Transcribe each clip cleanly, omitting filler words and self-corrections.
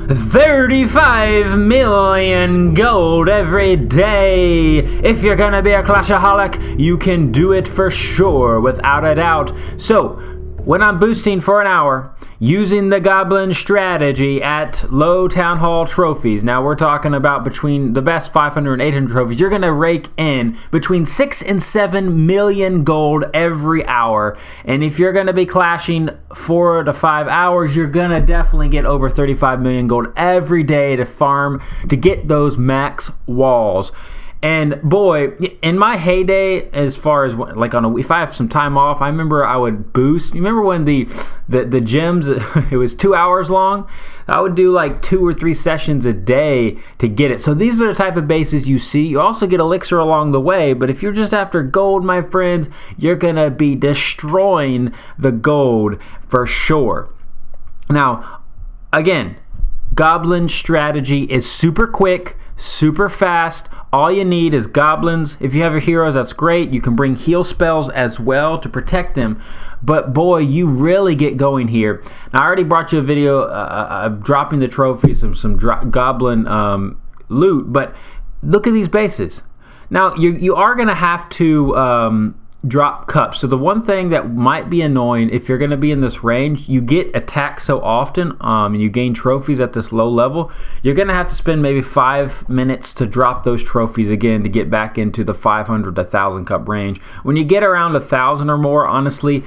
35 million gold every day. If you're gonna be a clashaholic, you can do it for sure, without a doubt. So, when I'm boosting for an hour, using the Goblin strategy at low Town Hall trophies, now we're talking about between the best 500 and 800 trophies, you're going to rake in between 6 and 7 million gold every hour. And if you're going to be clashing 4 to 5 hours, you're going to definitely get over 35 million gold every day to farm to get those max walls. And boy, in my heyday, as far as like if I have some time off, I remember I would boost. You remember when the gyms, it was 2 hours long? I would do like 2 or 3 sessions a day to get it. So these are the type of bases you see. You also get elixir along the way, but if you're just after gold, my friends, you're going to be destroying the gold for sure. Now, again, Goblin strategy is super quick, super fast. All you need is goblins. If you have your heroes, that's great. You can bring heal spells as well to protect them. But boy, you really get going here. Now, I already brought you a video of dropping the trophies, some goblin loot. But look at these bases. Now, you are going to have to drop cups. So the one thing that might be annoying if you're going to be in this range, you get attacked so often and you gain trophies at this low level, you're going to have to spend maybe 5 minutes to drop those trophies again to get back into the 500 to 1,000 cup range. When you get around 1,000 or more, honestly,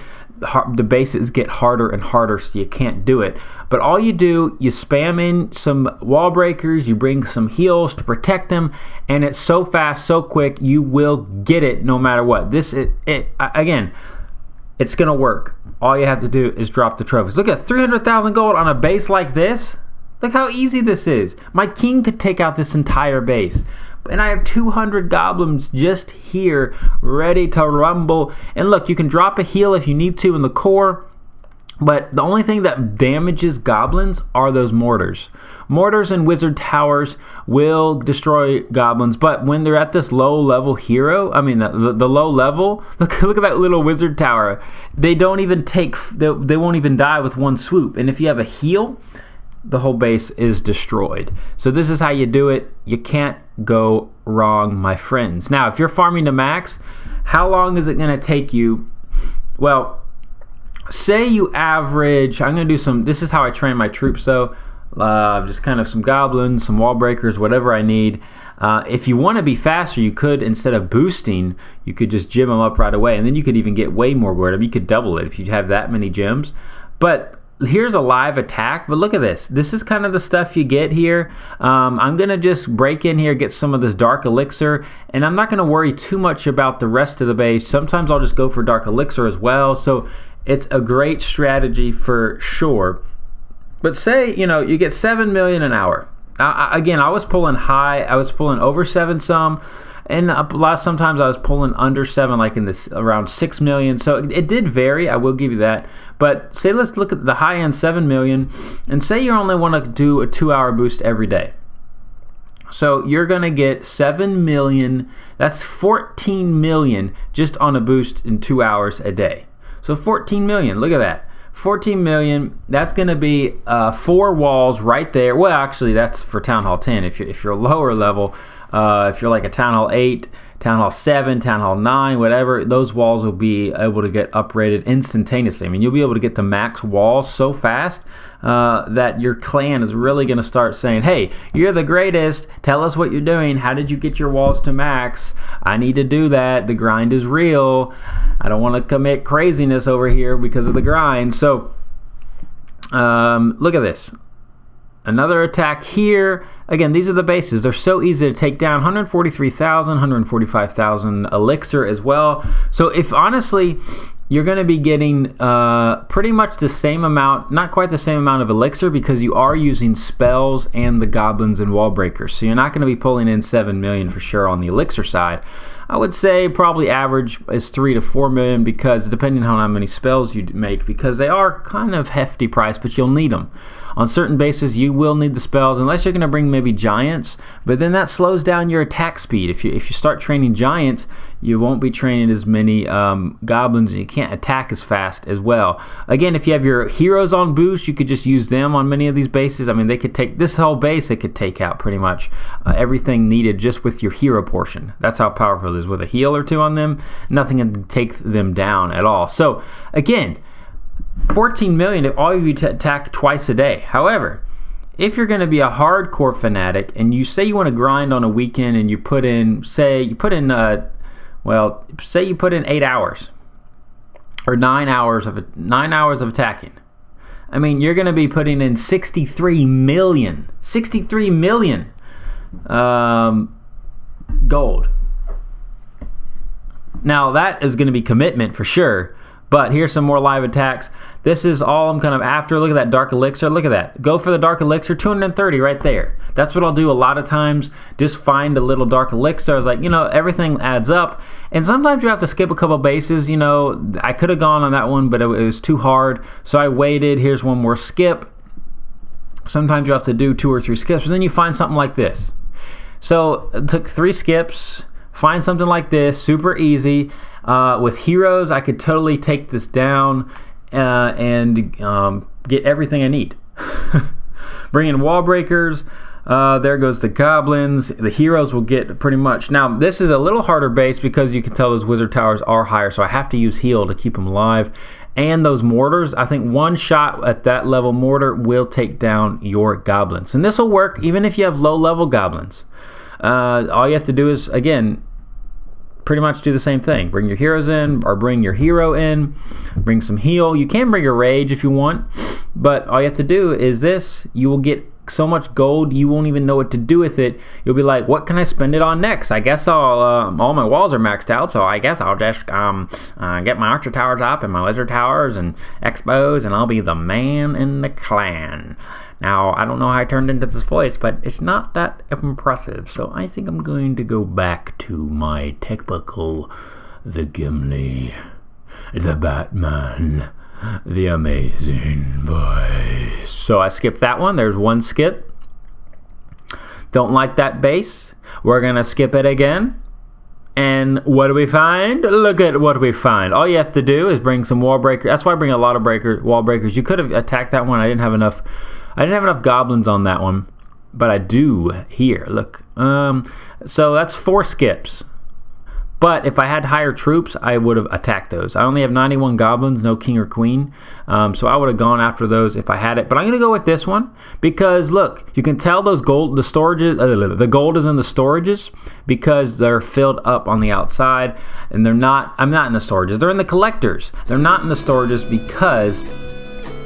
the bases get harder and harder, so you can't do it. But all you do, you spam in some wall breakers, you bring some heals to protect them, and it's so fast, so quick, you will get it no matter what. Again, it's gonna work. All you have to do is drop the trophies. Look at 300,000 gold on a base like this. Look how easy this is. My king could take out this entire base. And I have 200 goblins just here ready to rumble. And look, you can drop a heal if you need to in the core. But the only thing that damages goblins are those mortars. Mortars and wizard towers will destroy goblins. But when they're at this low level hero, the low level, look at that little wizard tower. They don't even they won't even die with one swoop. And if you have a heal, the whole base is destroyed. So this is how you do it. You can't go wrong, my friends. Now, if you're farming to max, how long is it going to take you? Well, say you average, I'm going to do this is how I train my troops though, just kind of some goblins, some wall breakers, whatever I need. If you want to be faster, you could, instead of boosting, you could just gem them up right away, and then you could even get way more gold. You could double it if you have that many gems. But here's a live attack, but look at this. This is kind of the stuff you get here. I'm going to just break in here, get some of this dark elixir, and I'm not going to worry too much about the rest of the base. Sometimes I'll just go for dark elixir as well. So it's a great strategy for sure. But say, you get 7 million an hour. Again, I was pulling high. I was pulling over 7 some. And sometimes I was pulling under 7, like in this around 6 million. So it did vary, I will give you that. But say let's look at the high end 7 million, and say you only want to do a 2-hour boost every day. So you're going to get 7 million, that's 14 million just on a boost in 2 hours a day. So 14 million, look at that. 14 million, that's going to be 4 walls right there. Well, actually, that's for Town Hall 10. If you're lower level, if you're like a Town Hall 8, Town Hall 7, Town Hall 9, whatever, those walls will be able to get upgraded instantaneously. You'll be able to get to max walls so fast that your clan is really going to start saying, hey, you're the greatest. Tell us what you're doing. How did you get your walls to max? I need to do that. The grind is real. I don't want to commit craziness over here because of the grind. So look at this. Another attack here. Again, these are the bases. They're so easy to take down. 143,000, 145,000 elixir as well. So if honestly, you're going to be getting pretty much the same amount, not quite the same amount of elixir, because you are using spells and the goblins and wall breakers. So you're not going to be pulling in 7 million for sure on the elixir side. I would say probably average is 3 to 4 million, because depending on how many spells you make, because they are kind of hefty price, but you'll need them. On certain bases, you will need the spells, unless you're going to bring maybe giants, but then that slows down your attack speed. If you start training giants, you won't be training as many goblins, and you can't attack as fast as well. Again, if you have your heroes on boost, you could just use them on many of these bases. I mean, they could take this whole base, they could take out pretty much everything needed just with your hero portion. That's how powerful it is. With a heal or two on them, nothing can take them down at all. So again, 14 million if all of you attack twice a day. However, if you're going to be a hardcore fanatic and you say you want to grind on a weekend and you put in, say you put in 8 hours or 9 hours of attacking. I mean, you're going to be putting in 63 million gold. Now that is going to be commitment for sure. But here's some more live attacks. This is all I'm kind of after. Look at that Dark Elixir. Look at that. Go for the Dark Elixir, 230 right there. That's what I'll do a lot of times. Just find a little Dark Elixir. I was like, everything adds up. And sometimes you have to skip a couple bases. I could have gone on that one, but it was too hard. So I waited. Here's one more skip. Sometimes you have to do 2 or 3 skips, but then you find something like this. So it took 3 skips. Find something like this, super easy. With heroes, I could totally take this down and get everything I need. Bring in wall breakers. There goes the goblins. The heroes will get pretty much. Now, this is a little harder base because you can tell those wizard towers are higher, so I have to use heal to keep them alive. And those mortars, I think one shot at that level mortar will take down your goblins. And this will work even if you have low-level goblins. All you have to do is, again, pretty much do the same thing. Bring your heroes in, or bring your hero in, bring some heal. You can bring your rage if you want, but all you have to do is this. You will get so much gold you won't even know what to do with it. You'll be like, what can I spend it on next? I guess all my walls are maxed out, so I guess I'll just get my archer towers up and my wizard towers and expos, and I'll be the man in the clan. Now, I don't know how I turned into this voice, but it's not that impressive, so I think I'm going to go back to my typical, the Gimli, the Batman, the amazing voice. So I skipped that one. There's one skip. Don't like that base. We're going to skip it again. And what do we find? Look at what we find. All you have to do is bring some wall breakers. That's why I bring a lot of wall breakers. You could have attacked that one. I didn't have enough goblins on that one, but I do here. Look, so that's 4 skips. But if I had higher troops, I would have attacked those. I only have 91 goblins, no king or queen, so I would have gone after those if I had it. But I'm going to go with this one because look, you can tell those gold, the storages, the gold is in the storages because they're filled up on the outside, and they're not. I'm not in the storages. They're in the collectors. They're not in the storages because,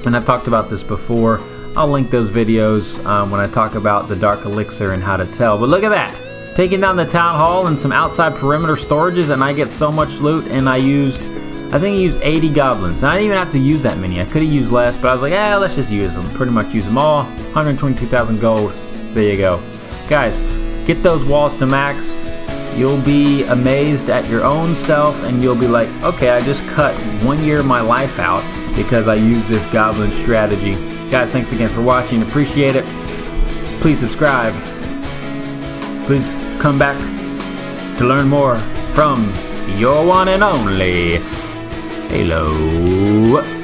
and I've talked about this before. I'll link those videos when I talk about the Dark Elixir and how to tell. But look at that. Taking down the town hall and some outside perimeter storages, and I get so much loot, and I think I used 80 goblins. And I didn't even have to use that many. I could have used less, but I was like, let's just use them. Pretty much use them all. 122,000 gold. There you go. Guys, get those walls to max. You'll be amazed at your own self, and you'll be like, okay, I just cut 1 year of my life out because I used this goblin strategy. Guys, thanks again for watching. Appreciate it. Please subscribe. Please come back to learn more from your one and only Halo.